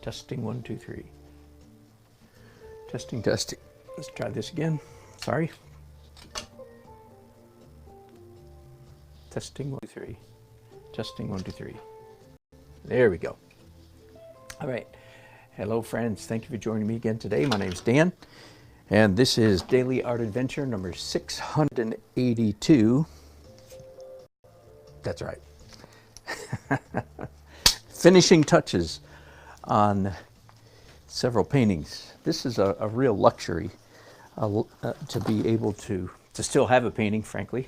Testing, 1, 2, 3. Testing, testing. Let's try this again. Sorry. Testing, 1, 2, 3. Testing, 1, 2, 3. There we go. All right. Hello, friends. Thank you for joining me again today. My name is Dan, and this is Daily Art Adventure number 682. That's right. Finishing touches on several paintings. This is a real luxury to be able to still have a painting, frankly,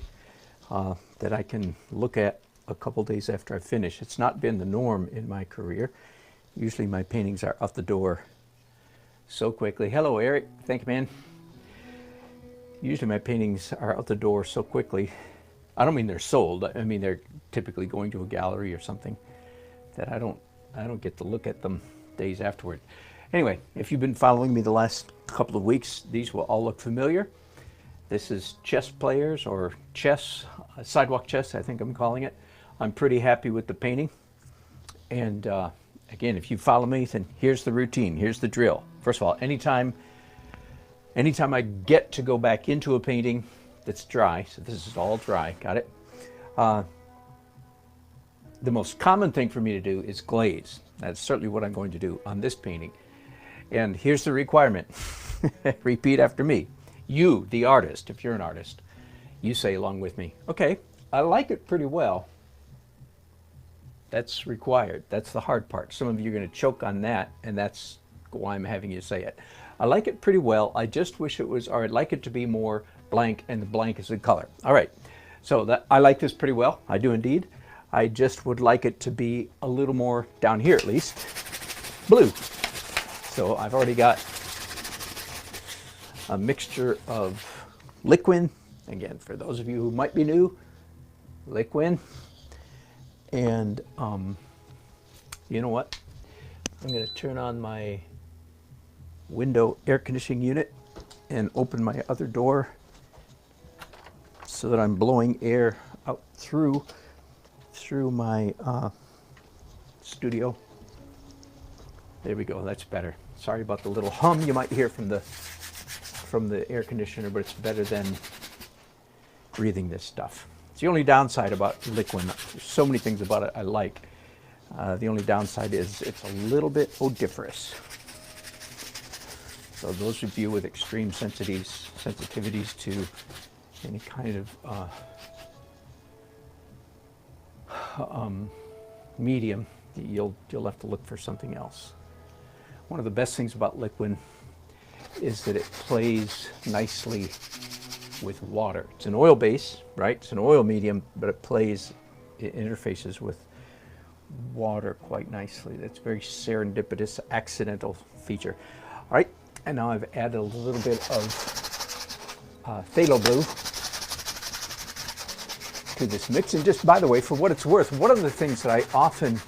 that I can look at a couple days after I finish. It's not been the norm in my career. Usually my paintings are out the door so quickly. Hello, Eric. Thank you, man. Usually my paintings are out the door so quickly. I don't mean they're sold. I mean they're typically going to a gallery or something that I don't get to look at them days afterward. Anyway, if you've been following me the last couple of weeks, these will all look familiar. This is chess players, or chess, sidewalk chess, I think I'm calling it. I'm pretty happy with the painting. And again, if you follow me, then here's the routine, here's the drill. First of all, anytime I get to go back into a painting that's dry, so this is all dry, got it? The most common thing for me to do is glaze. That's certainly what I'm going to do on this painting. And here's the requirement. Repeat after me. You, the artist, if you're an artist, you say along with me, okay, I like it pretty well. That's required. That's the hard part. Some of you are going to choke on that, and that's why I'm having you say it. I like it pretty well. I just wish it was, or I'd like it to be more blank, and the blank is the color. All right. So I like this pretty well. I do indeed. I just would like it to be a little more, down here at least, blue. So I've already got a mixture of liquid. Again, for those of you who might be new, liquid. And you know what? I'm going to turn on my window air conditioning unit and open my other door so that I'm blowing air out through my studio. There we go. That's better. Sorry about the little hum you might hear from the air conditioner, but it's better than breathing this stuff. It's the only downside about liquid. There's so many things about it I like. The only downside is it's a little bit odoriferous. So those of you with extreme sensitivities to any kind of medium, you'll have to look for something else. One of the best things about liquid is that it plays nicely with water. It's an oil base, right? It's an oil medium, but it interfaces with water quite nicely. That's a very serendipitous, accidental feature. All right, and now I've added a little bit of phthalo blue to this mix. And just by the way, for what it's worth, one of the things that I often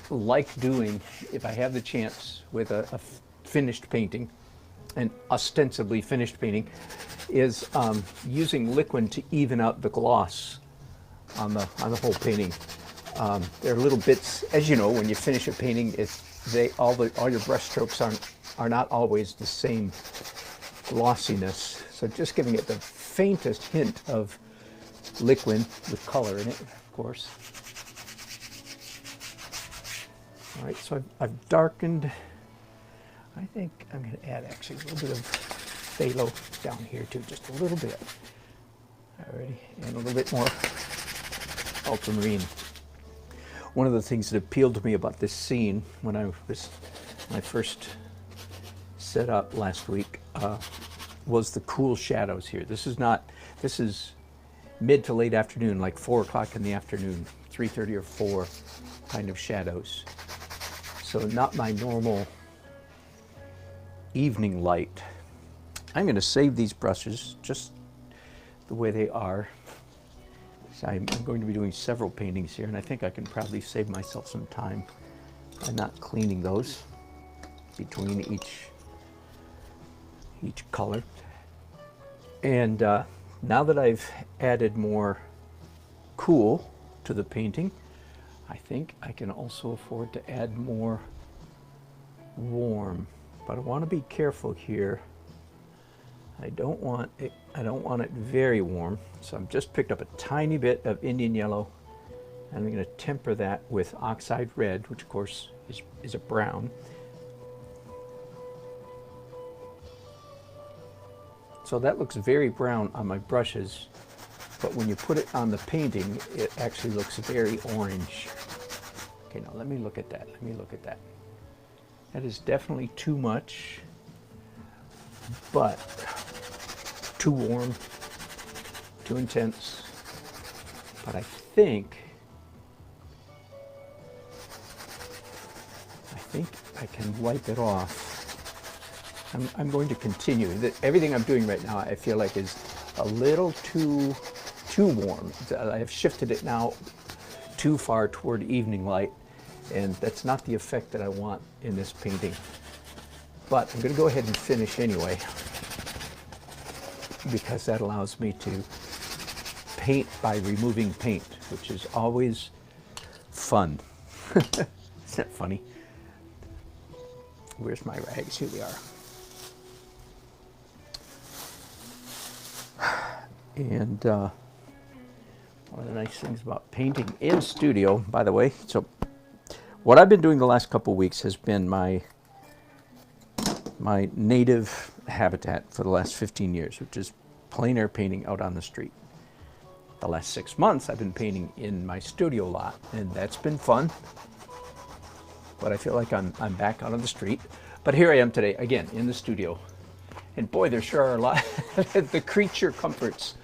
like doing if I have the chance with a finished painting, an ostensibly finished painting, is using liquid to even out the gloss on the whole painting. There are little bits, as you know, when you finish a painting, all your brush strokes are not always the same glossiness. So just giving it the faintest hint of liquid with color in it, of course. All right, so I've darkened. I think I'm going to add actually a little bit of phthalo down here too, just a little bit. Alrighty, and a little bit more ultramarine. One of the things that appealed to me about this scene when I first set up last week was the cool shadows here. This is mid to late afternoon, like 4 o'clock in the afternoon, 3:30 or 4 kind of shadows. So not my normal evening light. I'm going to save these brushes just the way they are. So I'm going to be doing several paintings here, and I think I can probably save myself some time by not cleaning those between each color. And now that I've added more cool to the painting, I think I can also afford to add more warm, but I want to be careful here. I don't want it very warm, so I've just picked up a tiny bit of Indian yellow, and I'm going to temper that with oxide red, which of course is a brown. So that looks very brown on my brushes, but when you put it on the painting, it actually looks very orange. Okay, now let me look at that. Let me look at that. That is definitely too much, but too warm, too intense. But I think I can wipe it off. I'm going to continue. Everything I'm doing right now, I feel like is a little too warm. I have shifted it now too far toward evening light, and that's not the effect that I want in this painting. But I'm going to go ahead and finish anyway, because that allows me to paint by removing paint, which is always fun. Isn't that funny? Where's my rags? Here we are. And one of the nice things about painting in studio, by the way, so what I've been doing the last couple of weeks has been my native habitat for the last 15 years, which is plein air painting out on the street. The last 6 months I've been painting in my studio lot, and that's been fun. But I feel like I'm back out on the street. But here I am today, again, in the studio. And boy, there sure are a lot, the creature comforts.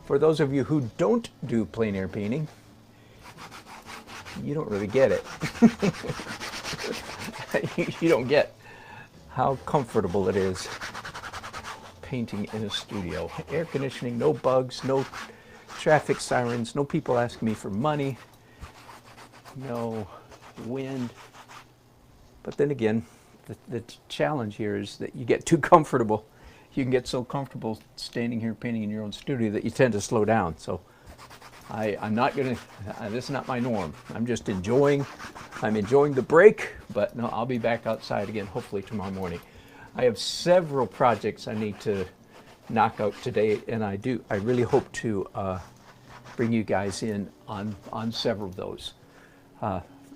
For those of you who don't do plein air painting, you don't really get it. You don't get how comfortable it is painting in a studio. Air conditioning, no bugs, no traffic sirens, no people asking me for money, no wind. But then again, the challenge here is that you get too comfortable. You can get so comfortable standing here painting in your own studio that you tend to slow down. So I'm not going to, this is not my norm. I'm just enjoying the break, but no, I'll be back outside again, hopefully tomorrow morning. I have several projects I need to knock out today, and I really hope to bring you guys in on several of those.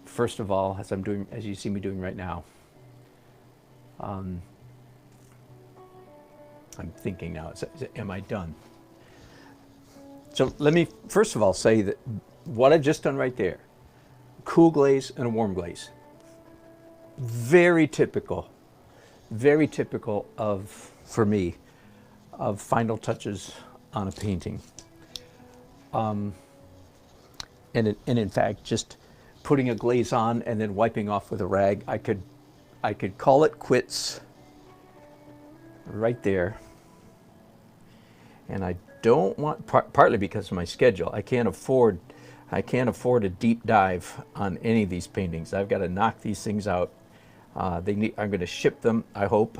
First of all, as you see me doing right now, I'm thinking now, am I done? So let me first of all say that what I've just done right there, cool glaze and a warm glaze, very typical of, for me, of final touches on a painting. And in fact, just putting a glaze on and then wiping off with a rag, I could call it quits right there. And I don't want, partly because of my schedule, I can't afford a deep dive on any of these paintings. I've got to knock these things out. I'm going to ship them, I hope.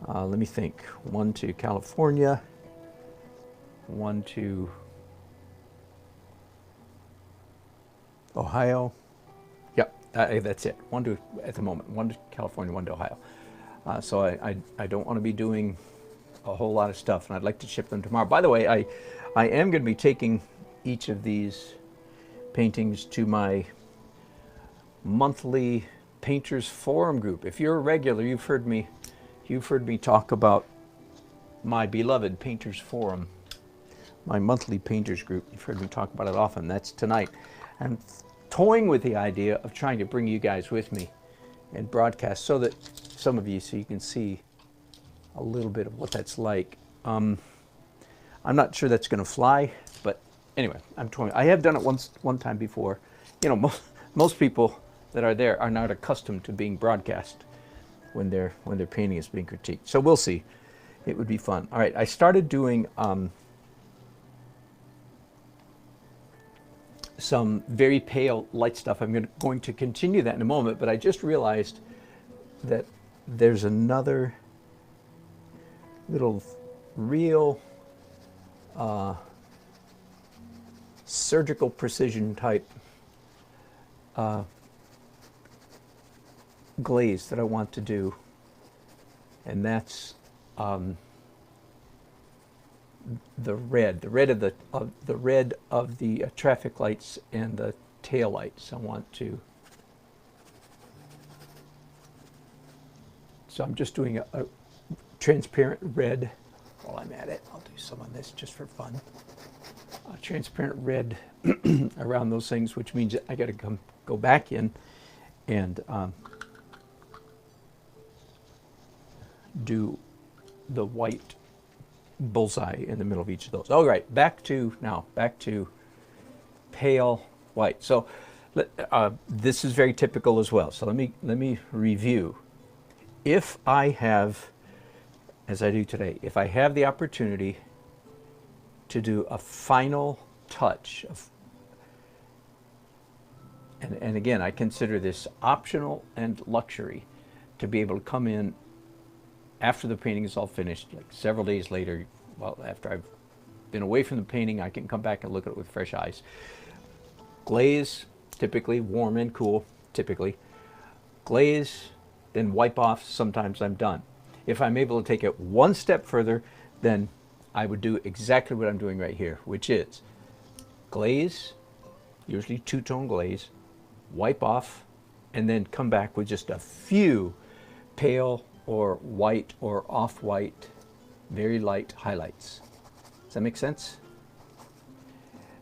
Let me think. One to California, one to Ohio. Yep, that's it. One to, at the moment, one to California, one to Ohio. So I don't want to be doing a whole lot of stuff, and I'd like to ship them tomorrow. By the way, I am going to be taking each of these paintings to my monthly Painters Forum group. If you're a regular, you've heard me talk about my beloved Painters Forum, my monthly painters group. You've heard me talk about it often. That's tonight. I'm toying with the idea of trying to bring you guys with me and broadcast so that some of you, so you can see a little bit of what that's like. I'm not sure that's going to fly, but anyway, I'm toying. I have done it one time before. You know, most people that are there are not accustomed to being broadcast when their painting is being critiqued. So we'll see. It would be fun. All right, I started doing some very pale light stuff. I'm going to continue that in a moment, but I just realized that there's another little real surgical precision type glaze that I want to do, and that's the red of the traffic lights and the tail lights. I want to. So I'm just doing a transparent red. While I'm at it, I'll do some on this just for fun. A transparent red around those things, which means I got to go back in and do the white bullseye in the middle of each of those. All right, back to pale white. So this is very typical as well. So let me review. If I have, as I do today, if I have the opportunity to do a final touch of, and again, I consider this optional and luxury, to be able to come in after the painting is all finished, like several days later, well, after I've been away from the painting, I can come back and look at it with fresh eyes. Glaze, typically warm and cool, typically. Glaze, then wipe off, sometimes I'm done. If I'm able to take it one step further, then I would do exactly what I'm doing right here, which is glaze, usually two-tone glaze, wipe off, and then come back with just a few pale or white or off-white, very light highlights. Does that make sense?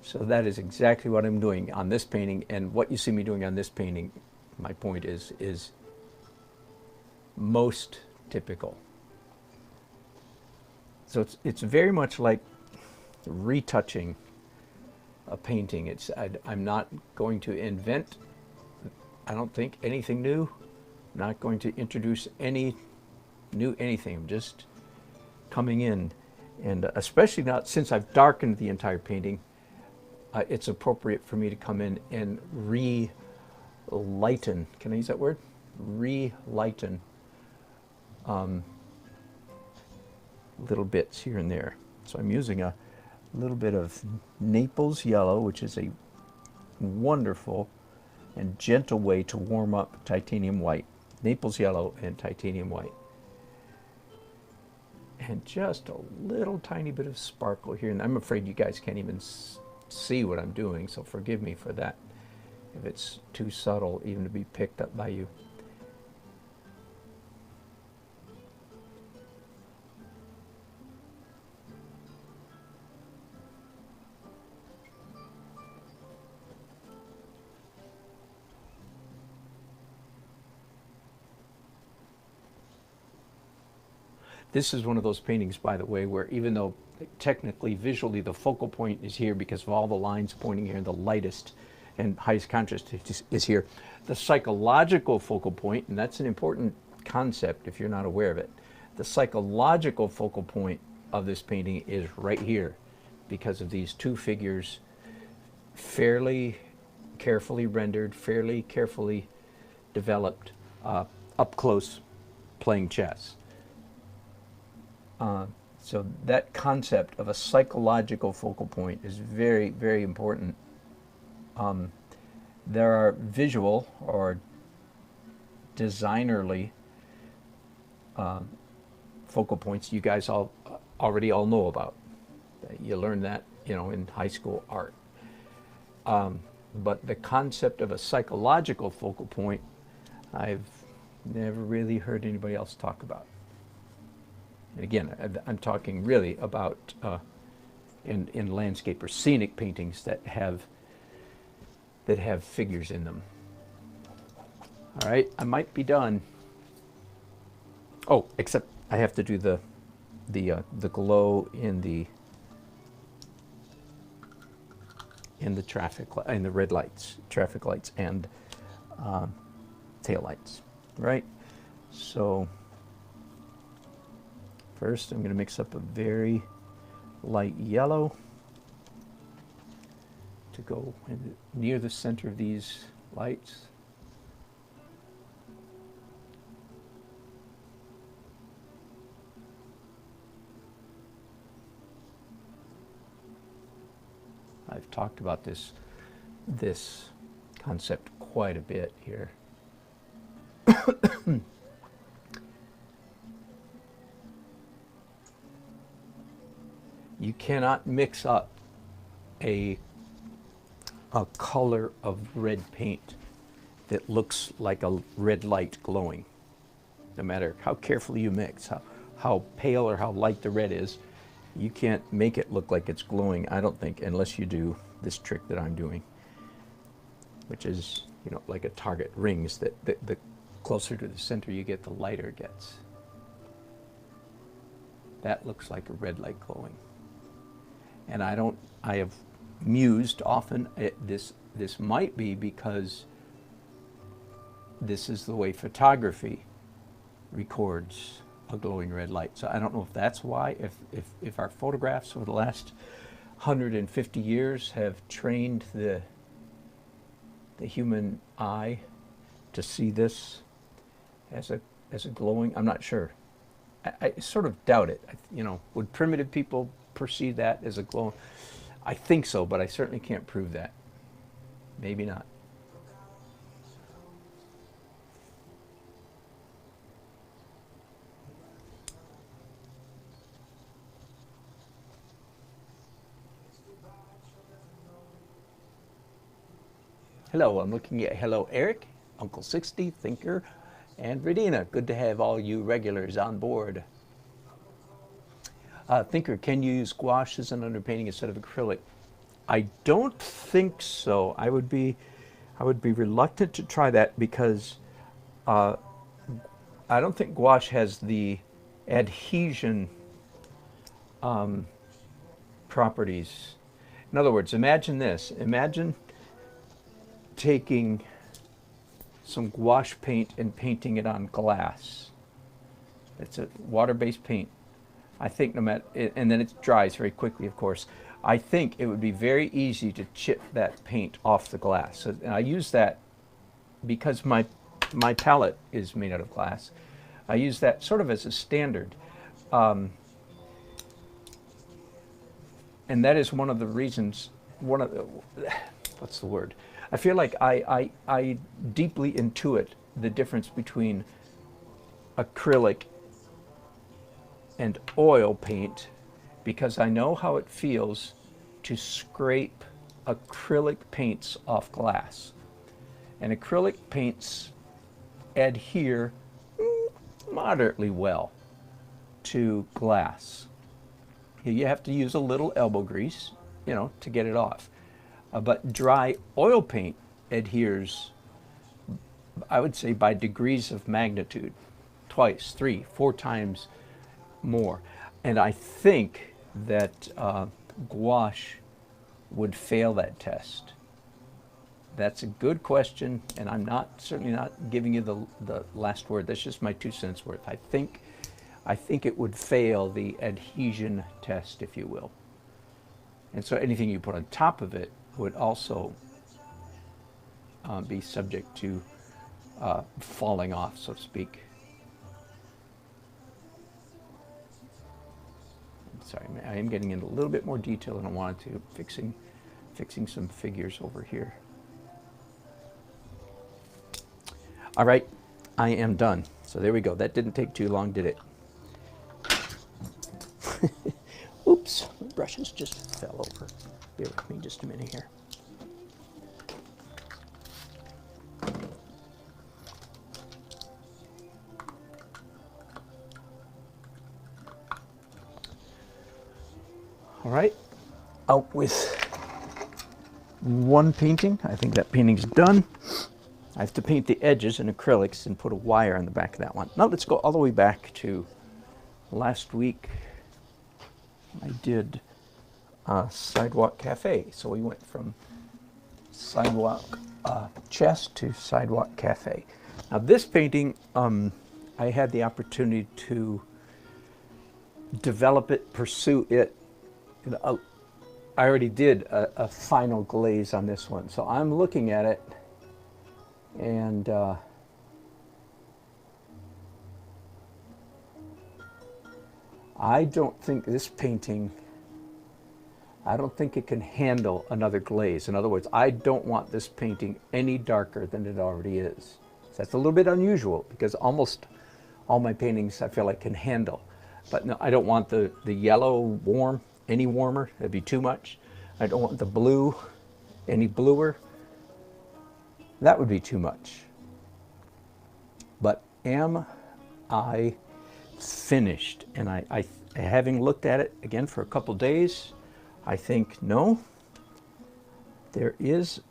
So that is exactly what I'm doing on this painting, and what you see me doing on this painting, my point is most typical. So it's very much like retouching a painting. I'm not going to invent, I don't think, anything new. I'm not going to introduce any new anything. I'm just coming in, and especially not since I've darkened the entire painting, it's appropriate for me to come in and re-lighten. Can I use that word? Re-lighten little bits here and there. So I'm using a little bit of Naples yellow, which is a wonderful and gentle way to warm up titanium white. Naples yellow and titanium white. And just a little tiny bit of sparkle here. And I'm afraid you guys can't even see what I'm doing, so forgive me for that if it's too subtle even to be picked up by you. This is one of those paintings, by the way, where even though technically, visually, the focal point is here because of all the lines pointing here, the lightest and highest contrast is here, the psychological focal point, and that's an important concept if you're not aware of it, the psychological focal point of this painting is right here because of these two figures, fairly carefully rendered, fairly carefully developed, up close, playing chess. So that concept of a psychological focal point is very, very important. There are visual or designerly focal points you guys already all know about. You learn that, in high school art. But the concept of a psychological focal point, I've never really heard anybody else talk about. And again, I'm talking really about in landscape or scenic paintings that have figures in them. All right, I might be done. Oh, except I have to do the glow in the red lights, traffic lights, and tail lights. Right. So first, I'm going to mix up a very light yellow to go near the center of these lights. I've talked about this concept quite a bit here. You cannot mix up a color of red paint that looks like a red light glowing. No matter how carefully you mix, how pale or how light the red is, you can't make it look like it's glowing, I don't think, unless you do this trick that I'm doing, which is, you know, like a target rings, that the closer to the center you get, the lighter it gets. That looks like a red light glowing. And I have mused often, this might be because this is the way photography records a glowing red light. So I don't know if that's why, if our photographs over the last 150 years have trained the human eye to see this as a glowing. I'm not sure. I sort of doubt it. You know, would primitive people perceive that as a glow? I think so, but I certainly can't prove that. Maybe not. Hello, I'm looking at hello Eric, Uncle 60, Thinker, and Radina. Good to have all you regulars on board. Thinker, can you use gouache as an underpainting instead of acrylic? I don't think so. I would be reluctant to try that because I don't think gouache has the adhesion properties. In other words, imagine this. Imagine taking some gouache paint and painting it on glass. It's a water-based paint. I think no matter, and then it dries very quickly, of course. I think it would be very easy to chip that paint off the glass. So, and I use that because my palette is made out of glass. I use that sort of as a standard. And that is one of the reasons, what's the word? I feel like I deeply intuit the difference between acrylic and oil paint because I know how it feels to scrape acrylic paints off glass. And acrylic paints adhere moderately well to glass. You have to use a little elbow grease, you know, to get it off. But dry oil paint adheres, I would say, by degrees of magnitude, twice, 3, 4 times more. And I think that gouache would fail that test. That's a good question, and I'm certainly not giving you the last word. That's just my 2 cents worth. I think it would fail the adhesion test, if you will. And so anything you put on top of it would also be subject to falling off, so to speak. Sorry, I am getting into a little bit more detail than I wanted to, fixing some figures over here. All right, I am done. So there we go. That didn't take too long, did it? Oops, my brushes just fell over. Bear with me just a minute here. All right, out with one painting. I think that painting's done. I have to paint the edges in acrylics and put a wire on the back of that one. Now let's go all the way back to last week. I did Sidewalk Cafe. So we went from Sidewalk Chest to Sidewalk Cafe. Now this painting, I had the opportunity to develop it, pursue it. I already did a final glaze on this one. So I'm looking at it and I don't think this painting, I don't think it can handle another glaze. In other words, I don't want this painting any darker than it already is. That's a little bit unusual because almost all my paintings I feel like can handle. But no, I don't want the yellow warm any warmer. That'd be too much. I don't want the blue any bluer. That would be too much. But am I finished? And I having looked at it again for a couple days, I think no, there is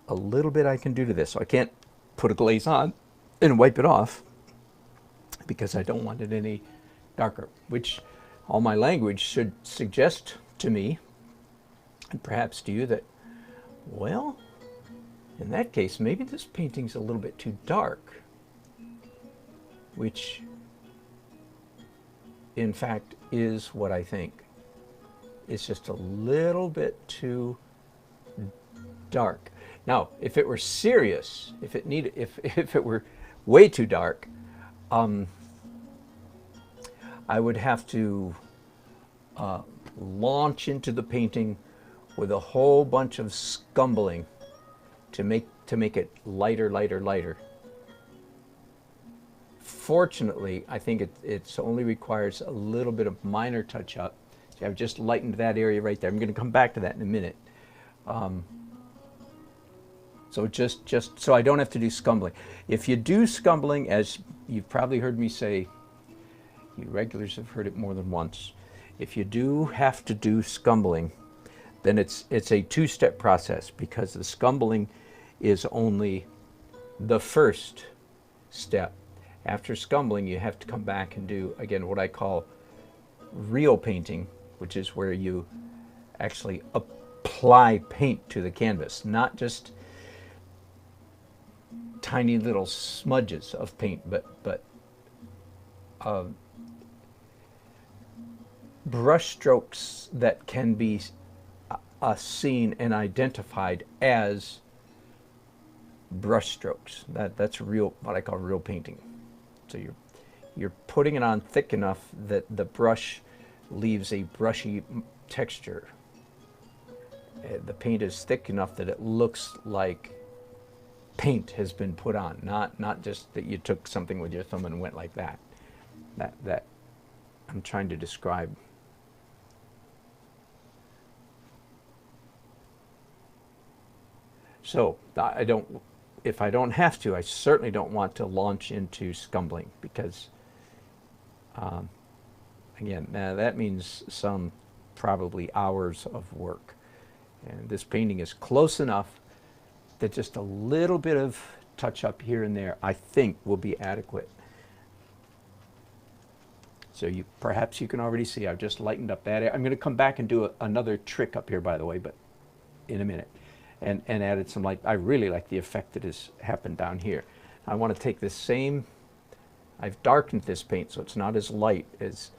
a little bit I can do to this. So I can't put a glaze on and wipe it off because I don't want it any darker, which all my language should suggest to me, and perhaps to you, that, well, in that case, maybe this painting's a little bit too dark, which in fact is what I think. It's just a little bit too dark. Now, if it were serious, if it were way too dark, I would have to launch into the painting with a whole bunch of scumbling to make it lighter, lighter, lighter. Fortunately, I think it only requires a little bit of minor touch-up. See, I've just lightened that area right there. I'm going to come back to that in a minute. So just so I don't have to do scumbling. If you do scumbling, as you've probably heard me say, you regulars have heard it more than once, if you do have to do scumbling, then it's a two-step process, because the scumbling is only the first step. After scumbling, you have to come back and do, again, what I call real painting, which is where you actually apply paint to the canvas, not just tiny little smudges of paint, but brush strokes that can be seen and identified as brush strokes. That's real, what I call real painting. So you're putting it on thick enough that the brush leaves a brushy texture. The paint is thick enough that it looks like paint has been put on, not just that you took something with your thumb and went like that. That I'm trying to describe. So if I don't have to, I certainly don't want to launch into scumbling, because again, that means some probably hours of work. And this painting is close enough that just a little bit of touch up here and there, I think, will be adequate. So perhaps you can already see I've just lightened up that area. I'm going to come back and do another trick up here, by the way, but in a minute. And added some light. I really like the effect that has happened down here. I want to take this same, I've darkened this paint so it's not as light as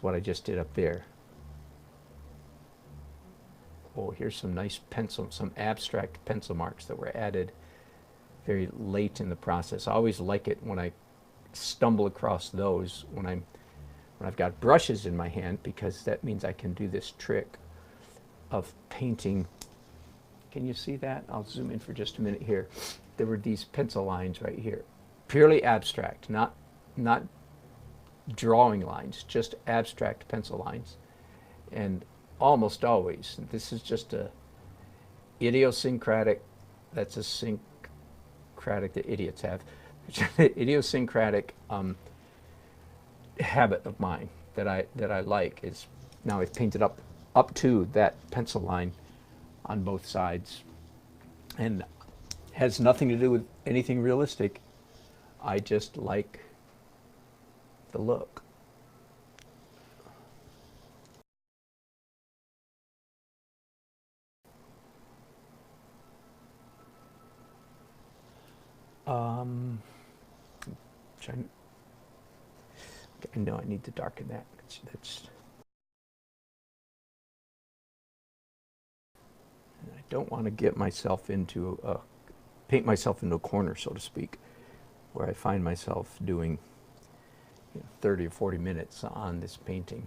what I just did up there. Oh, here's some nice pencil, some abstract pencil marks that were added very late in the process. I always like it when I stumble across those when I've got brushes in my hand, because that means I can do this trick of painting. Can you see that? I'll zoom in for just a minute here. There were these pencil lines right here, purely abstract, not drawing lines, just abstract pencil lines. And almost always, this is just a idiosyncratic, that's a syncratic that idiots have, idiosyncratic habit of mine that I like is, now I've painted up to that pencil line on both sides, and has nothing to do with anything realistic. I just like the look. I know I need to darken that. I don't want to get myself into paint myself into a corner, so to speak, where I find myself doing 30 or 40 minutes on this painting.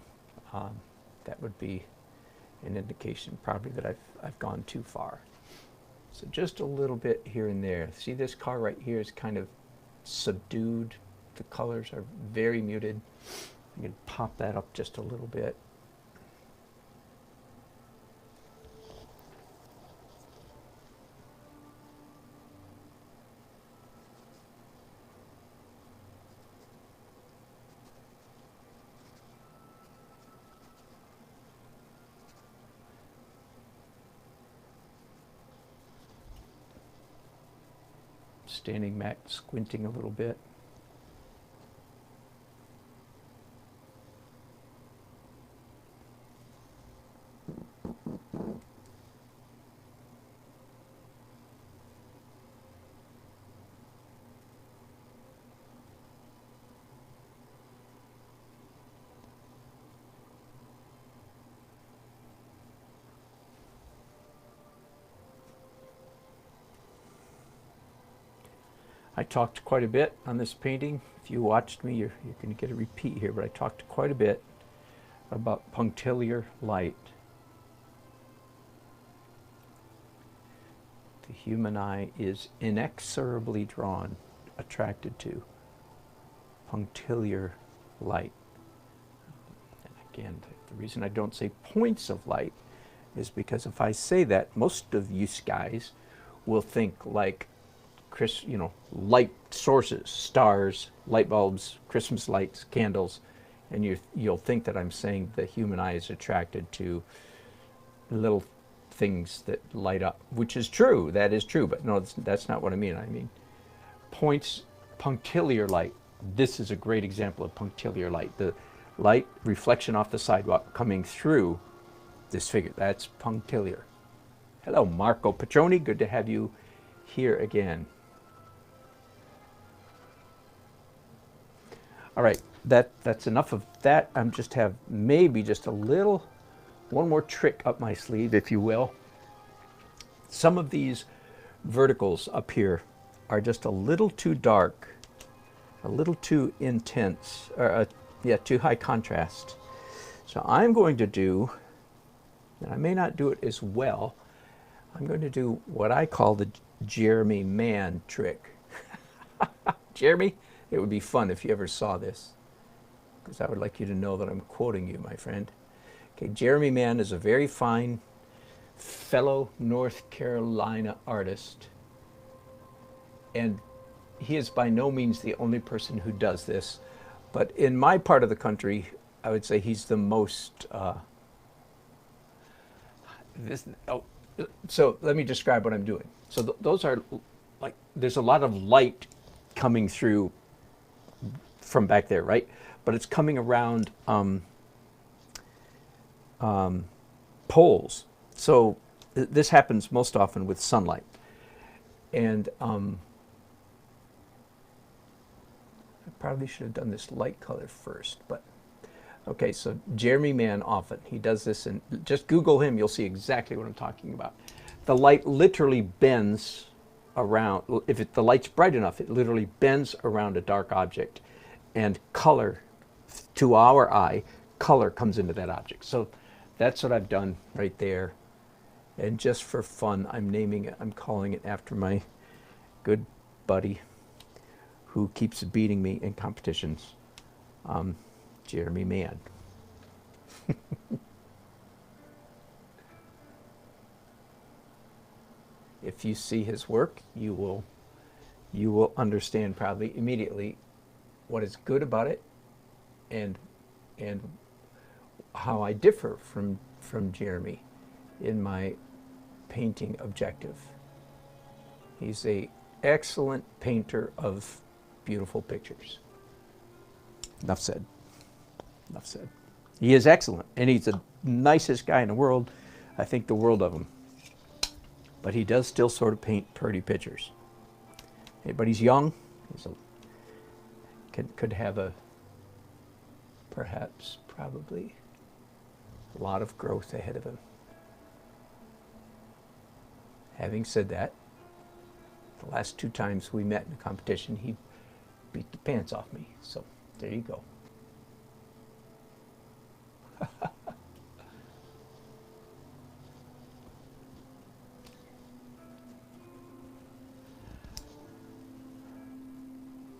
That would be an indication probably that I've gone too far. So just a little bit here and there. See, this car right here is kind of subdued. The colors are very muted. I can pop that up just a little bit. Standing back, squinting a little bit. I talked quite a bit on this painting. If you watched me, you're going to get a repeat here, but I talked quite a bit about punctiliar light. The human eye is inexorably drawn, attracted to punctiliar light. And again, the reason I don't say points of light is because if I say that, most of you guys will think like light sources, stars, light bulbs, Christmas lights, candles, and you'll think that I'm saying the human eye is attracted to little things that light up, which is true. That is true, but no, that's not what I mean. I mean points, punctiliar light. This is a great example of punctiliar light. The light reflection off the sidewalk coming through this figure. That's punctiliar. Hello, Marco Petroni. Good to have you here again. All right, that's enough of that. I'm just have maybe just a little, one more trick up my sleeve, if you will. Some of these verticals up here are just a little too dark, a little too intense, or too high contrast. So I'm going to do, and I may not do it as well, I'm going to do what I call the Jeremy Mann trick. Jeremy, it would be fun if you ever saw this, because I would like you to know that I'm quoting you, my friend. Okay, Jeremy Mann is a very fine fellow North Carolina artist, and he is by no means the only person who does this, but in my part of the country, I would say he's the most, so let me describe what I'm doing. So those are like, there's a lot of light coming through from back there, right? But it's coming around poles. So this happens most often with sunlight. And I probably should have done this light color first, but okay, so Jeremy Mann often, he does this, and just Google him, you'll see exactly what I'm talking about. The light literally bends around, if the light's bright enough, it literally bends around a dark object, and color, to our eye, color comes into that object. So that's what I've done right there. And just for fun, I'm naming it, I'm calling it after my good buddy who keeps beating me in competitions, Jeremy Mann. If you see his work, you will understand probably immediately what is good about it, and how I differ from Jeremy in my painting objective. He's an excellent painter of beautiful pictures. Enough said. Enough said. He is excellent, and he's the nicest guy in the world. I think the world of him. But he does still sort of paint pretty pictures. But he's young. He's could have a, perhaps, probably, a lot of growth ahead of him. Having said that, the last 2 times we met in a competition, he beat the pants off me. So there you go.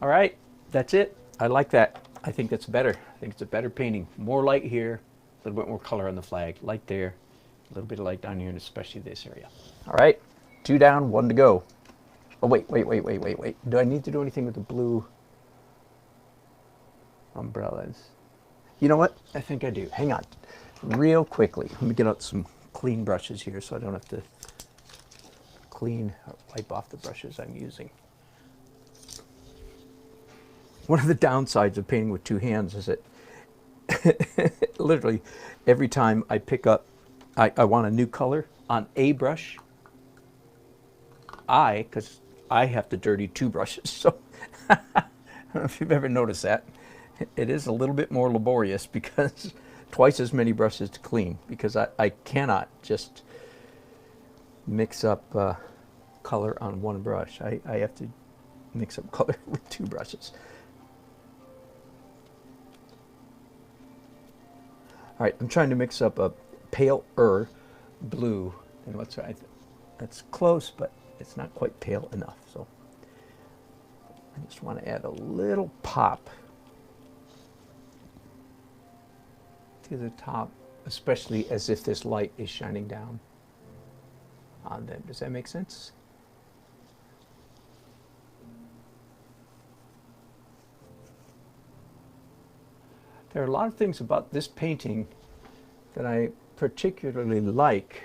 All right, that's it. I like that. I think that's better. I think it's a better painting. More light here, a little bit more color on the flag. Light there, a little bit of light down here, and especially this area. All right, 2 down, 1 to go. Oh, wait. Do I need to do anything with the blue umbrellas? You know what? I think I do. Hang on. Real quickly. Let me get out some clean brushes here so I don't have to wipe off the brushes I'm using. One of the downsides of painting with 2 hands is that literally every time I pick up, I want a new color on a brush, because I have to dirty 2 brushes. So I don't know if you've ever noticed that. It is a little bit more laborious because twice as many brushes to clean, because I cannot just mix up color on 1 brush. I have to mix up color with 2 brushes. All right, I'm trying to mix up a paler blue than what's right. That's close, but it's not quite pale enough. So I just want to add a little pop to the top, especially as if this light is shining down on them. Does that make sense? There are a lot of things about this painting that I particularly like.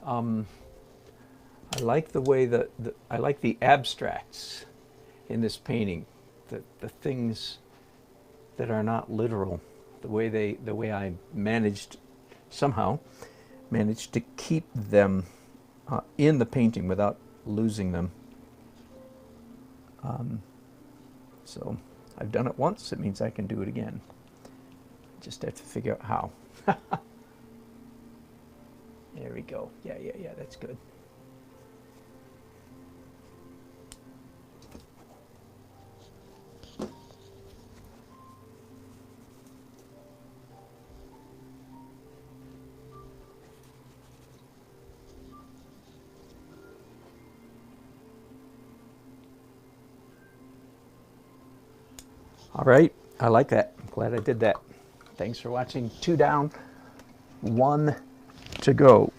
I like the way I like the abstracts in this painting, the things that are not literal, the way I somehow managed to keep them in the painting without losing them. So I've done it once, it means I can do it again. Just have to figure out how. There we go. Yeah, that's good. All right, I like that. I'm glad I did that. Thanks for watching. 2 down, 1 to go.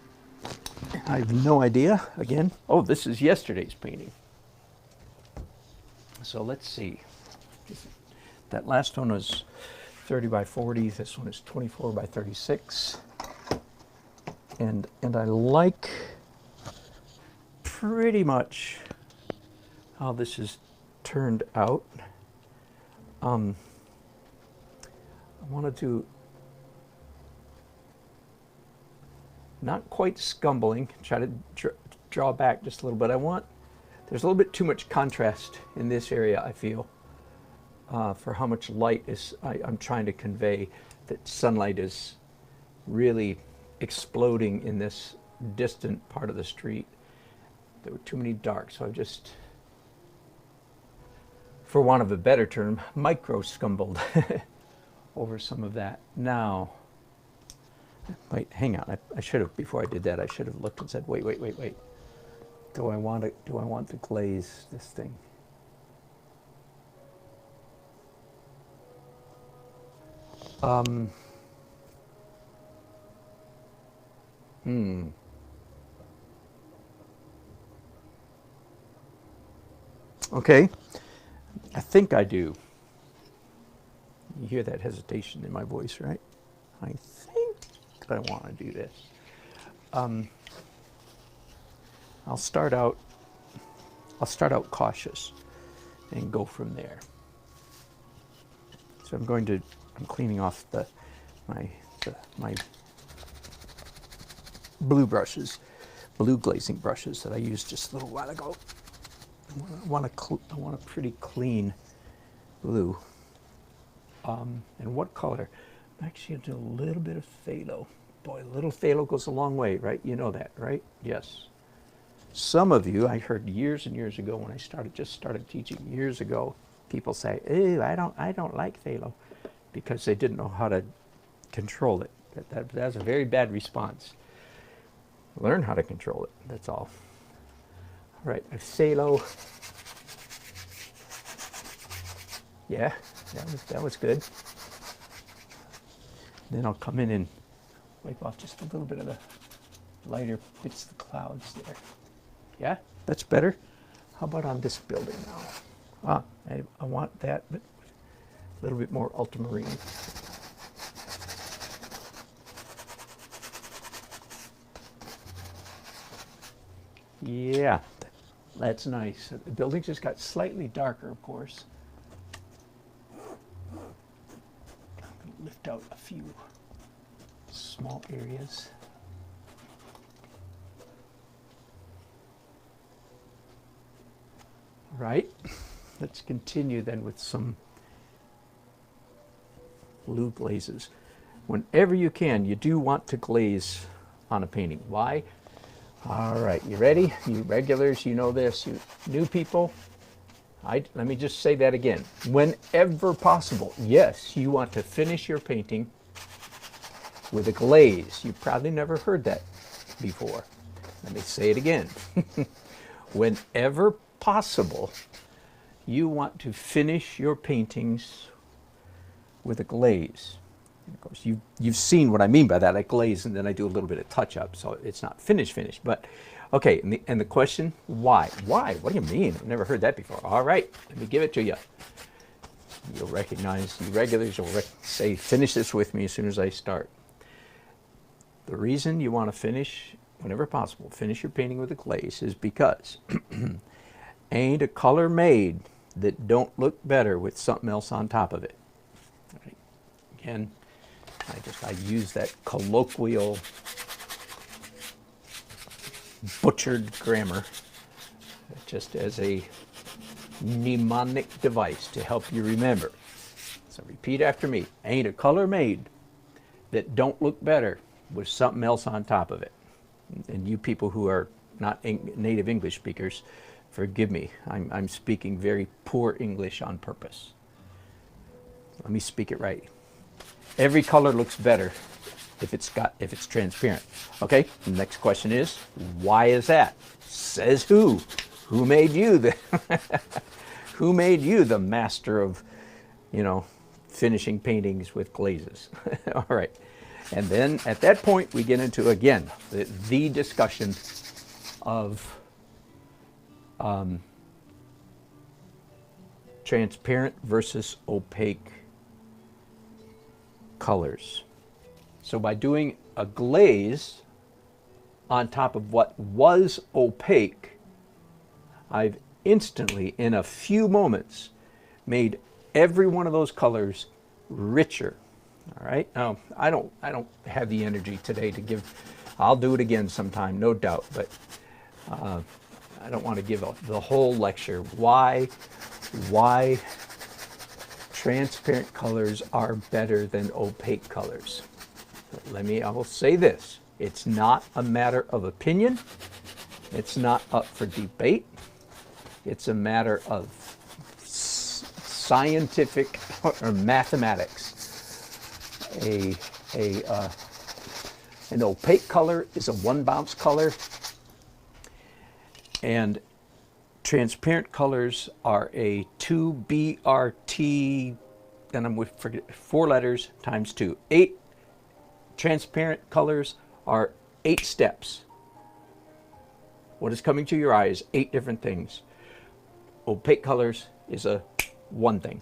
I have no idea, again. Oh, this is yesterday's painting. So let's see. That last one was 30 by 40. This one is 24 by 36. And I like pretty much how this is turned out. I want to do not quite scumbling, try to draw back just a little bit. There's a little bit too much contrast in this area, I feel, for how much light I'm trying to convey, that sunlight is really exploding in this distant part of the street. There were too many darks, so I've just, for want of a better term, micro-scumbled over some of that. Now, wait, hang on. I should have, before I did that, I should have looked and said, wait. Do I want to glaze this thing? Okay. I think I do. You hear that hesitation in my voice, right? I think I want to do this. I'll start out cautious and go from there. So I'm cleaning off my blue brushes, blue glazing brushes that I used just a little while ago. I want a pretty clean blue. And what color? I'm actually going to do a little bit of phthalo. Boy, a little phthalo goes a long way, right? You know that, right? Yes. Some of you, I heard years and years ago when I just started teaching years ago, people say, "Ew, I don't like phthalo," because they didn't know how to control it. That's a very bad response. Learn how to control it. That's all. All right, phthalo. Yeah, that was good. Then I'll come in and wipe off just a little bit of the lighter bits of the clouds there. Yeah, that's better. How about on this building now? I want that, but a little bit more ultramarine. Yeah, that's nice. The building just got slightly darker, of course. I'm going to lift out a few small areas. Right, let's continue then with some blue glazes. Whenever you can, you do want to glaze on a painting. Why? All right, you ready? You regulars, you know this. You new people, let me just say that again. Whenever possible, yes, you want to finish your painting with a glaze. You probably never heard that before. Let me say it again. Whenever possible, you want to finish your paintings with a glaze. And of course, you've seen what I mean by that. I glaze and then I do a little bit of touch-up, so it's not finished. But okay, and the question, why? Why? What do you mean? I've never heard that before. All right, let me give it to you. You'll recognize, you regulars will say, finish this with me as soon as I start. The reason you want to finish, whenever possible, finish your painting with a glaze is because ain't a color made that don't look better with something else on top of it. Right. Again, I use that colloquial butchered grammar just as a mnemonic device to help you remember. So repeat after me. Ain't a color made that don't look better with something else on top of it. And you people who are not native English speakers, forgive me. I'm speaking very poor English on purpose. Let me speak it right. Every color looks better if it's transparent. Okay, the next question is, why is that? Says who? Who made you the who made you the master of, finishing paintings with glazes? All right. And then at that point we get into, again, the discussion of transparent versus opaque colors. So by doing a glaze on top of what was opaque, I've instantly, in a few moments, made every one of those colors richer. All right. Now, I don't have the energy today to give. I'll do it again sometime, no doubt. But I don't want to give the whole lecture. Why transparent colors are better than opaque colors. I will say this. It's not a matter of opinion. It's not up for debate. It's a matter of scientific or mathematics. An opaque color is a one bounce color, and transparent colors are a 2BRT, then I'm with 4 letters times 2. 8 transparent colors are 8 steps. What is coming to your eye is 8 different things. Opaque colors is a one thing.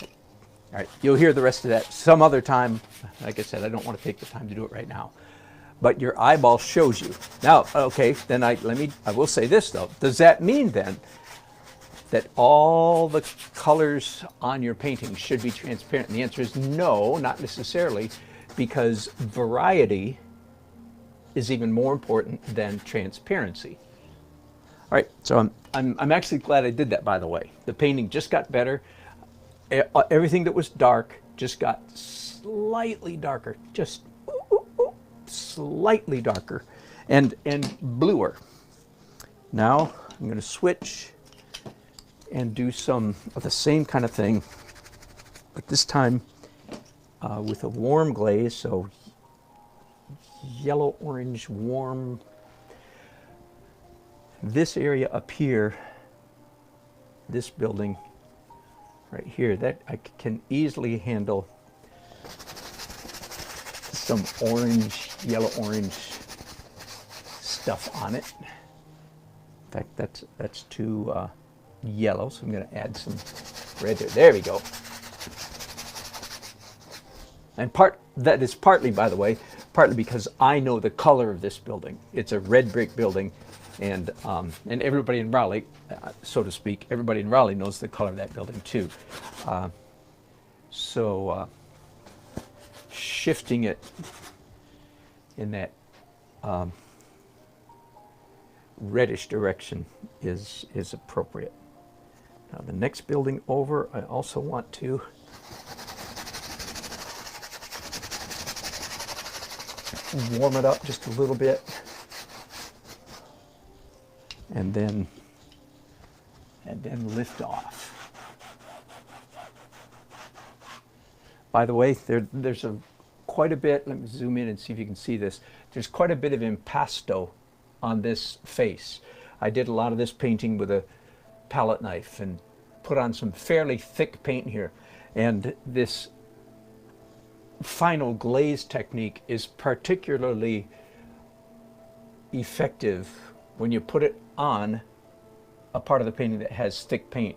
All right, you'll hear the rest of that some other time. Like I said, I don't want to take the time to do it right now. But your eyeball shows you. Now, okay, then I will say this though. Does that mean then that all the colors on your painting should be transparent? And the answer is no, not necessarily, because variety is even more important than transparency. All right, so I'm actually glad I did that, by the way. The painting just got better. Everything that was dark just got slightly darker, just slightly darker and bluer. Now I'm going to switch and do some of the same kind of thing, but this time with a warm glaze, so yellow, orange, warm. This area up here, this building right here, that I can easily handle some orange, yellow-orange stuff on it. In fact, that's too yellow, so I'm going to add some red there. There we go. And that is partly, by the way, partly because I know the color of this building. It's a red brick building, and everybody in Raleigh, so to speak, everybody in Raleigh knows the color of that building too. So shifting it in that reddish direction is appropriate. Now the next building over, I also want to warm it up just a little bit, and then lift off. By the way, there's quite a bit, let me zoom in and see if you can see this, there's quite a bit of impasto on this face. I did a lot of this painting with a palette knife and put on some fairly thick paint here, and this final glaze technique is particularly effective when you put it on a part of the painting that has thick paint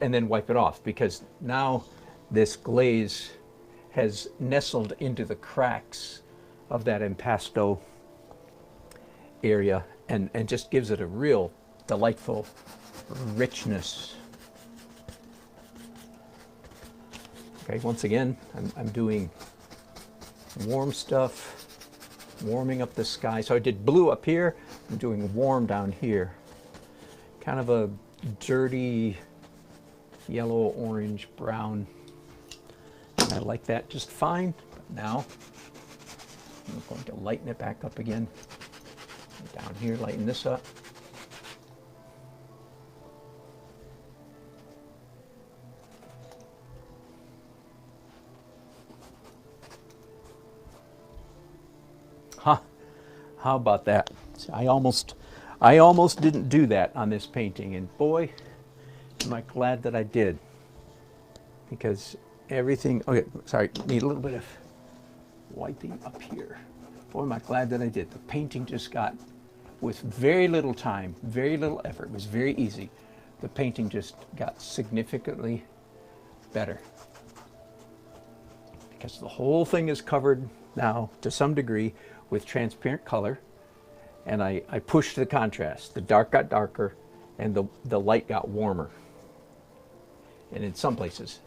and then wipe it off, because now this glaze has nestled into the cracks of that impasto area and just gives it a real delightful richness. Okay, once again, I'm doing warm stuff, warming up the sky. So I did blue up here, I'm doing warm down here. Kind of a dirty yellow, orange, brown. I like that just fine. But now I'm going to lighten it back up again. Down here, lighten this up. Huh, how about that? See, I almost didn't do that on this painting, and boy, am I glad that I did, because everything, okay, sorry, need a little bit of wiping up here. Boy, am I glad that I did. The painting just got, with very little time, very little effort, it was very easy. The painting just got significantly better, because the whole thing is covered now to some degree with transparent color, and I pushed the contrast. The dark got darker and the light got warmer, and in some places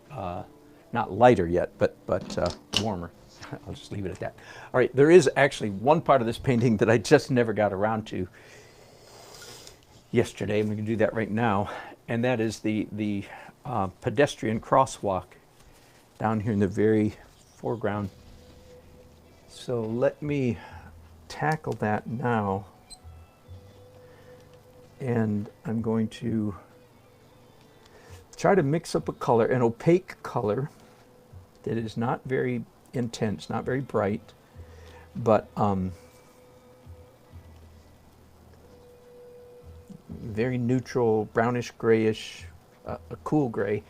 not lighter yet, but warmer. I'll just leave it at that. All right, there is actually one part of this painting that I just never got around to yesterday, and we can do that right now, and that is the pedestrian crosswalk down here in the very foreground. So let me tackle that now, and I'm going to try to mix up a color, an opaque color that is not very intense, not very bright, but very neutral, brownish grayish, a cool gray.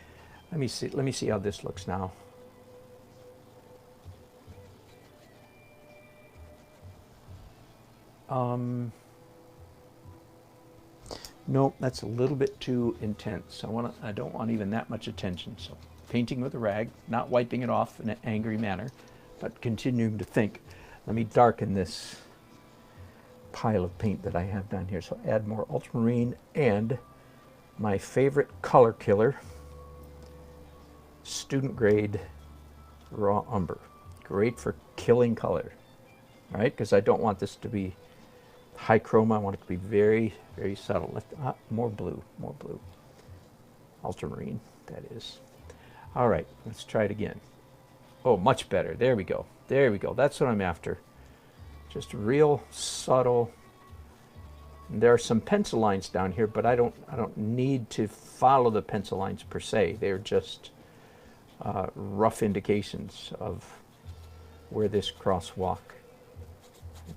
Let me see how this looks now. No, that's a little bit too intense. I don't want even that much attention. So painting with a rag, not wiping it off in an angry manner, but continuing to think. Let me darken this pile of paint that I have down here. So add more ultramarine and my favorite color killer, student grade raw umber. Great for killing color, right? Because I don't want this to be high chroma. I want it to be very, very subtle. More blue, more blue. Ultramarine, that is. All right, let's try it again. Oh, much better. There we go. There we go. That's what I'm after. Just real subtle. And there are some pencil lines down here, but I don't need to follow the pencil lines per se. They're just rough indications of where this crosswalk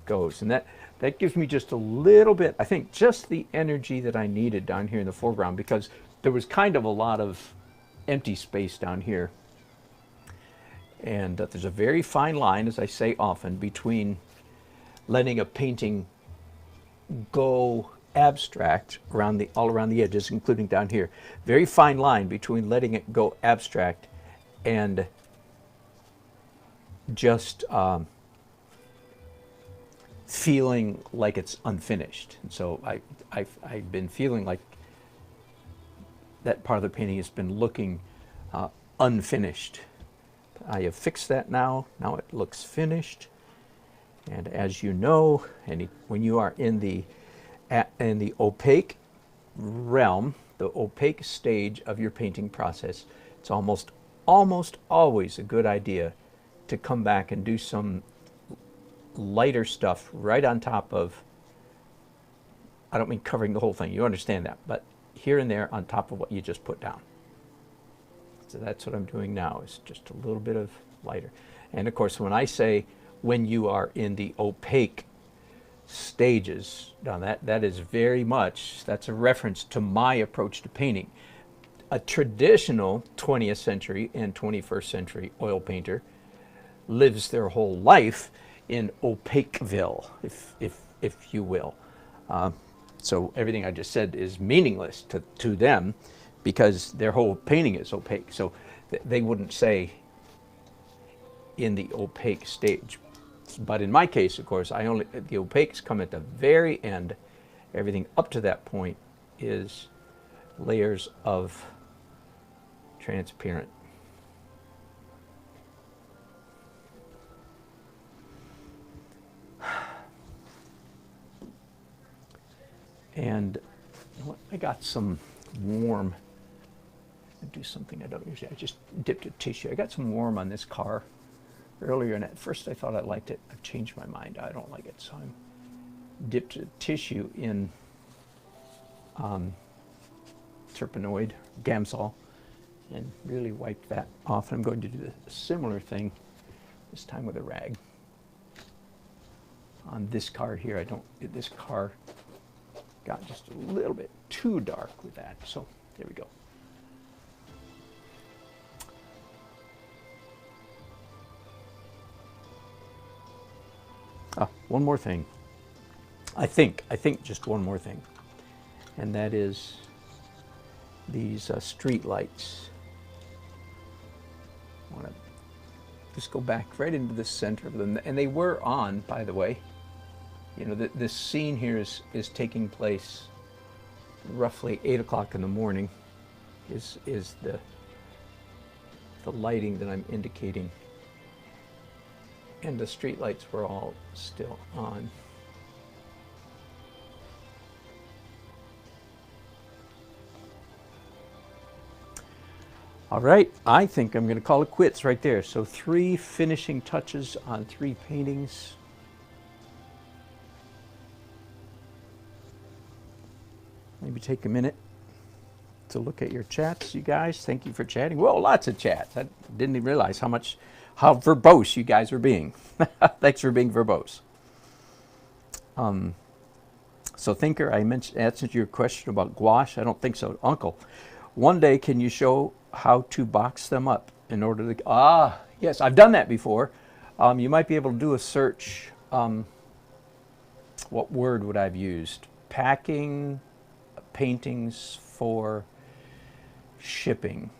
goes. And that gives me just a little bit, I think, just the energy that I needed down here in the foreground, because there was kind of a lot of empty space down here. And there's a very fine line, as I say often, between letting a painting go abstract all around the edges, including down here. Very fine line between letting it go abstract and just feeling like it's unfinished. And so I've been feeling like that part of the painting has been looking unfinished. I have fixed that now. Now it looks finished. And as you know, when you are in the opaque realm, the opaque stage of your painting process, it's almost always a good idea to come back and do some lighter stuff right on top of, I don't mean covering the whole thing, you understand that, but here and there on top of what you just put down. So that's what I'm doing now, is just a little bit of lighter. And of course, when I say when you are in the opaque stages, now that is very much, that's a reference to my approach to painting. A traditional 20th century and 21st century oil painter lives their whole life in Opakeville, if you will. So everything I just said is meaningless to them because their whole painting is opaque. So they wouldn't say in the opaque stage. But in my case, of course, the opaques come at the very end. Everything up to that point is layers of transparent. And I got some warm, I do something I don't usually, I just dipped a tissue. I got some warm on this car earlier, and at first I thought I liked it. I've changed my mind. I don't like it, so I'm dipped a tissue in terpenoid, Gamsol, and really wiped that off. I'm going to do a similar thing, this time with a rag. On this car here, this car got just a little bit too dark with that, so there we go. One more thing. I think just one more thing, and that is these street lights. I want to just go back right into the center of them, and they were on, by the way. You know, this scene here is taking place roughly 8 o'clock in the morning. Is the lighting that I'm indicating, and the street lights were all still on. All right, I think I'm going to call it quits right there. So 3 finishing touches on 3 paintings. Maybe take a minute to look at your chats, you guys. Thank you for chatting. Well, lots of chats. I didn't even realize how verbose you guys are being. Thanks for being verbose. So Thinker, I answered your question about gouache. I don't think so. Uncle, one day can you show how to box them up in order to... yes, I've done that before. You might be able to do a search. What word would I have used? Packing paintings for shipping.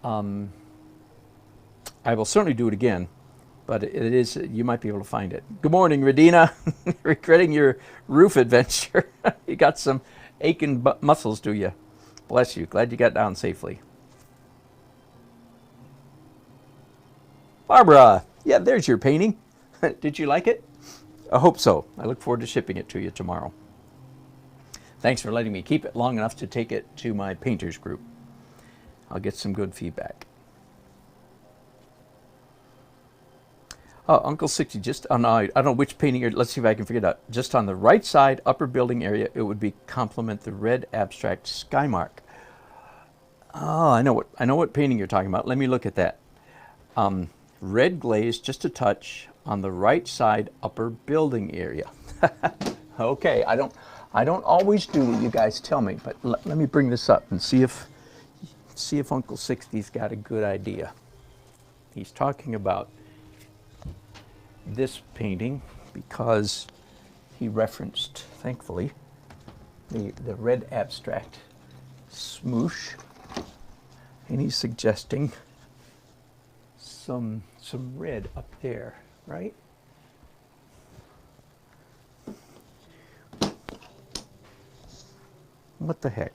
I will certainly do it again, but you might be able to find it. Good morning, Radina. Regretting your roof adventure. You got some aching muscles, do you? Bless you. Glad you got down safely. Barbara, yeah, there's your painting. Did you like it? I hope so. I look forward to shipping it to you tomorrow. Thanks for letting me keep it long enough to take it to my painters group. I'll get some good feedback. Oh, Uncle 60, just on, I don't know which painting, let's see if I can figure it out. Just on the right side, upper building area, it would be complement the red abstract skymark. Oh, I know what painting you're talking about. Let me look at that. Red glaze, just a touch, on the right side, upper building area. Okay, I don't always do what you guys tell me, but let me bring this up and see if see if Uncle 60's got a good idea. He's talking about this painting because he referenced, thankfully, the red abstract smoosh, and he's suggesting some red up there, right? What the heck?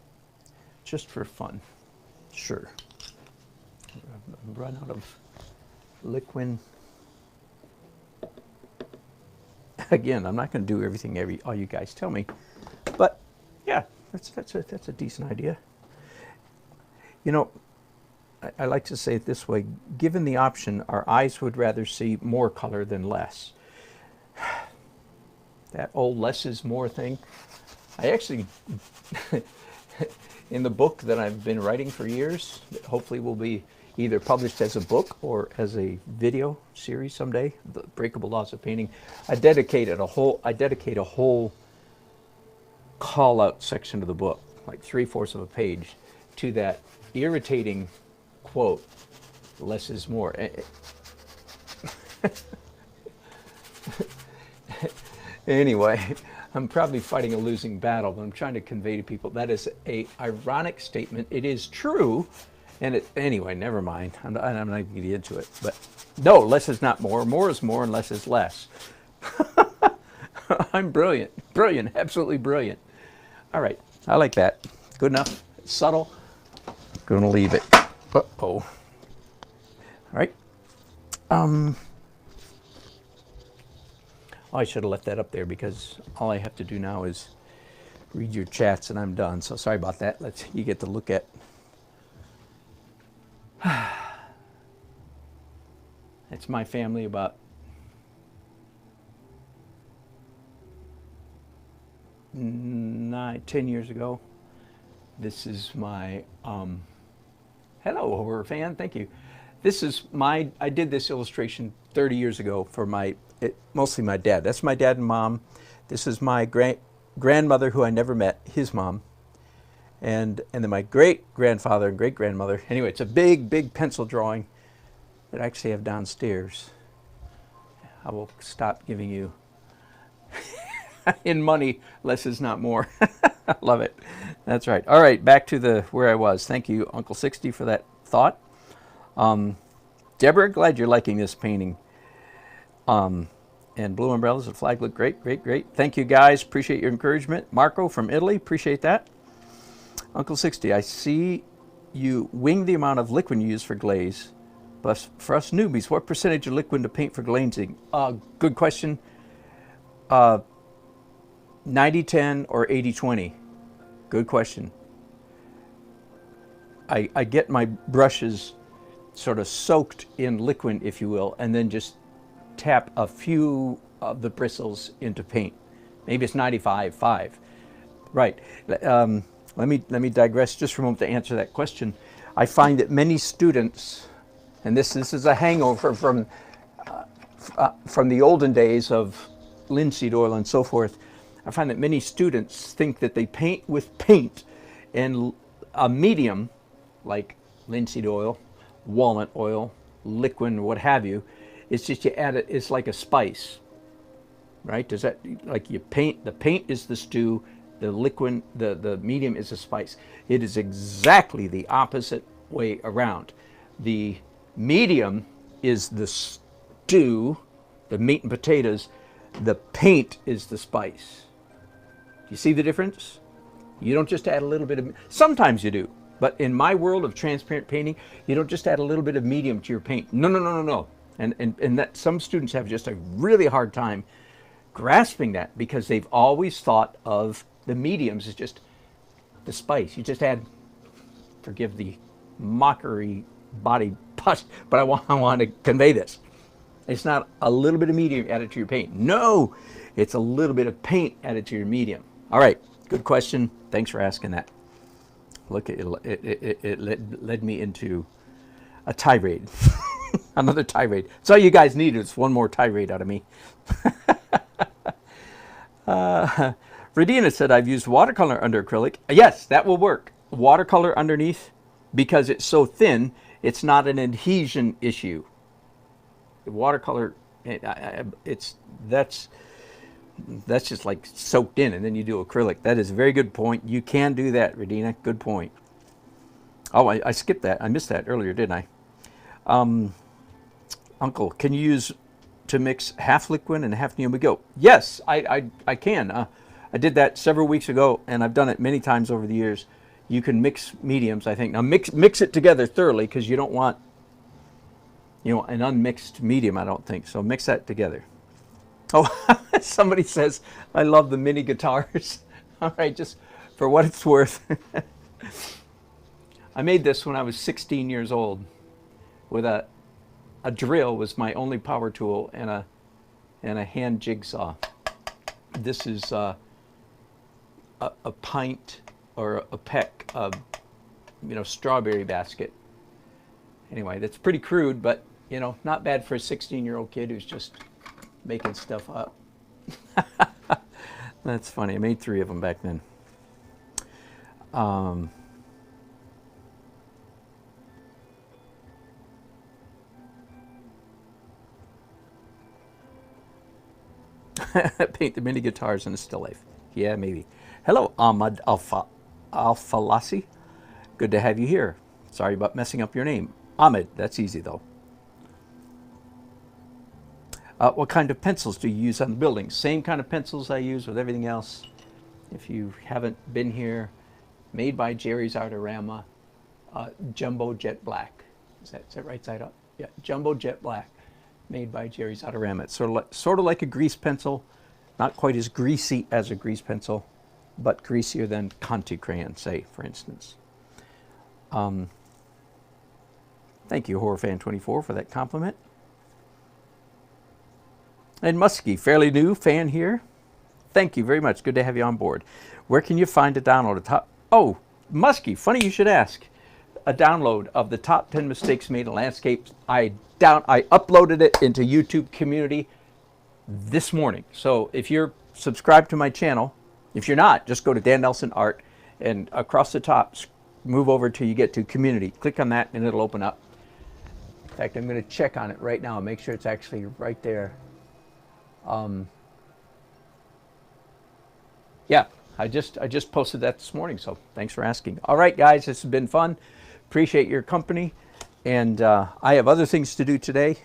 Just for fun. Sure. I've run out of liquid. Again, I'm not going to do everything all you guys tell me, but yeah, that's a decent idea. You know, I like to say it this way: given the option, our eyes would rather see more color than less. That old less is more thing. I actually, in the book that I've been writing for years, that hopefully will be either published as a book or as a video series someday, The Breakable Laws of Painting, I dedicate a whole call-out section of the book, like 3/4 of a page, to that irritating quote, less is more. Anyway, I'm probably fighting a losing battle, but I'm trying to convey to people that is an ironic statement. It is true, and anyway, never mind. I'm not going to get into it. But no, less is not more. More is more, and less is less. I'm brilliant. Brilliant. Absolutely brilliant. All right. I like that. Good enough. It's subtle. Going to leave it. Uh-oh. All right. I should have left that up there because all I have to do now is read your chats and I'm done. So sorry about that. You get to look at. It's my family about 10 years ago. This is my hello horror fan, thank you. This is I did this illustration 30 years ago for mostly my dad. That's my dad and mom. This is my grandmother who I never met, his mom. And then my great-grandfather and great-grandmother. Anyway, it's a big pencil drawing that I actually have downstairs. I will stop giving you in money, less is not more. I love it. That's right. All right, back to where I was. Thank you, Uncle 60, for that thought. Deborah, glad you're liking this painting. And blue umbrellas and flag look great. Thank you, guys. Appreciate your encouragement. Marco from Italy, appreciate that. Uncle 60, I see you wing the amount of liquid you use for glaze. But for us newbies, what percentage of liquid to paint for glazing? Good question. 90-10 or 80-20? Good question. I get my brushes sort of soaked in liquid, if you will, and then just tap a few of the bristles into paint. Maybe it's 95-5. Right. Let me digress just for a moment to answer that question. I find that many students, and this is a hangover from the olden days of linseed oil and so forth. I find that many students think that they paint with paint and a medium like linseed oil, walnut oil, liquid, what have you. It's just you add it. It's like a spice, right? Does that, like you paint? The paint is the stew. The liquid, the medium is a spice. It is exactly the opposite way around. The medium is the stew, the meat and potatoes. The paint is the spice. You see the difference? You don't just add a little bit of, sometimes you do, but in my world of transparent painting, you don't just add a little bit of medium to your paint. No. And that some students have just a really hard time grasping that because they've always thought of the mediums as just the spice. You just add, forgive the mockery body push, but I want to convey this. It's not a little bit of medium added to your paint. No, it's a little bit of paint added to your medium. All right, good question. Thanks for asking that. Look, it led me into a tirade. Another tirade. That's all you guys need is one more tirade out of me. Radina said, I've used watercolor under acrylic. Yes, that will work. Watercolor underneath, because it's so thin, it's not an adhesion issue. Watercolor, that's just like soaked in, and then you do acrylic. That is a very good point. You can do that, Radina. Good point. Oh, I skipped that. I missed that earlier, didn't I? Uncle, can you use to mix half liquid and half neon go? Yes, I can. I did that several weeks ago, and I've done it many times over the years. You can mix mediums, I think. Now mix it together thoroughly, because you don't want, an unmixed medium, I don't think. So mix that together. Oh, somebody says, I love the mini guitars. All right, just for what it's worth. I made this when I was 16 years old with a drill was my only power tool, and a hand jigsaw. This is a pint or a peck of strawberry basket. Anyway, that's pretty crude, but not bad for a 16-year-old kid who's just making stuff up. That's funny. I made 3 of them back then. Paint the mini guitars in a still life. Yeah, maybe. Hello, Ahmad Al-Falasi. Good to have you here. Sorry about messing up your name. Ahmed, that's easy though. What kind of pencils do you use on the building? Same kind of pencils I use with everything else. If you haven't been here, made by Jerry's Artorama, Jumbo Jet Black. Is that right side up? Yeah, Jumbo Jet Black, made by Jerry's Artorama. It's sort of like a grease pencil, not quite as greasy as a grease pencil, but greasier than Conte crayon, say, for instance. Thank you, HorrorFan24, for that compliment. And Muskie, fairly new fan here. Thank you very much. Good to have you on board. Where can you find a download of top? Oh, Muskie, funny you should ask. A download of the top 10 mistakes made in landscapes. I uploaded it into YouTube community this morning. So if you're subscribed to my channel, if you're not, just go to Dan Nelson Art, and across the top, move over till you get to community. Click on that and it'll open up. In fact, I'm going to check on it right now and make sure it's actually right there. Yeah, I just posted that this morning, so thanks for asking. All right, guys, this has been fun. Appreciate your company, and I have other things to do today,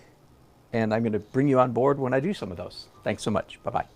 and I'm going to bring you on board when I do some of those. Thanks so much. Bye-bye.